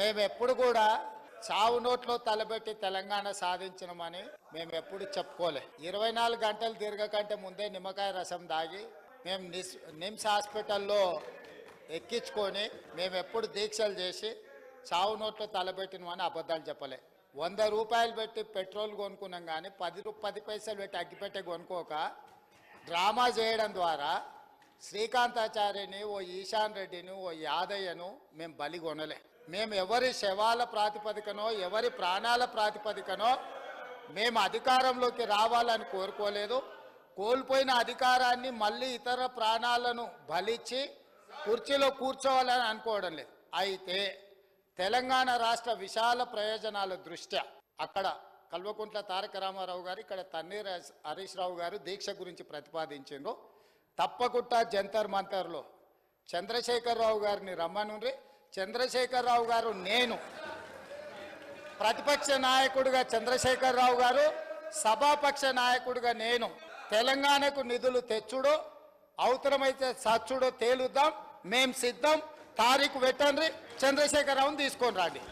మేము ఎప్పుడు కూడా చావు నోట్లో తలబెట్టి తెలంగాణ సాధించినమని మేము ఎప్పుడు చెప్పుకోలే. 24 గంటలు తిరగకంటే ముందే నిమ్మకాయ రసం దాగి మేము నిమ్స్ హాస్పిటల్లో ఎక్కించుకొని మేము ఎప్పుడు దీక్షలు చేసి చావు నోట్లో తలబెట్టినమని అబద్ధాలు చెప్పలే. 100 రూపాయలు పెట్టి పెట్రోల్ కొనుక్కున్నాం కానీ 10 పైసలు పెట్టి అగ్గిపెట్టె కొనుక్కోక డ్రామా చేయడం ద్వారా శ్రీకాంతాచార్యని, ఓ ఈశాన్ రెడ్డిని, ఓ యాదయ్యను మేము బలి కొనలే. మేము ఎవరి శవాల ప్రాతిపదికనో ఎవరి ప్రాణాల ప్రాతిపదికనో మేము అధికారంలోకి రావాలని కోరుకోలేదు. కోల్పోయిన అధికారాన్ని మళ్ళీ ఇతర ప్రాణాలను బలిచ్చి కుర్చీలో కూర్చోవాలని అనుకోవడం లేదు. అయితే తెలంగాణ రాష్ట్ర విశాల ప్రయోజనాల దృష్ట్యా అక్కడ కల్వకుంట్ల తారక రామారావు గారు, ఇక్కడ తన్నీర్ హరీష్ రావు గారు దీక్ష గురించి ప్రతిపాదించారు. తప్పకుండా జంతర్ మంతర్లో చంద్రశేఖరరావు గారిని రమ్మనుండ్రి. చంద్రశేఖరరావు గారు, నేను ప్రతిపక్ష నాయకుడిగా చంద్రశేఖరరావు గారు, సభాపక్ష నాయకుడిగా నేను తెలంగాణకు నిధులు తెచ్చుడో అవసరమైతే సచ్చుడో తేలుద్దాం. మేం సిద్ధం. తారీఖు పెట్టండి, చంద్రశేఖరరావుని తీసుకొని రండి.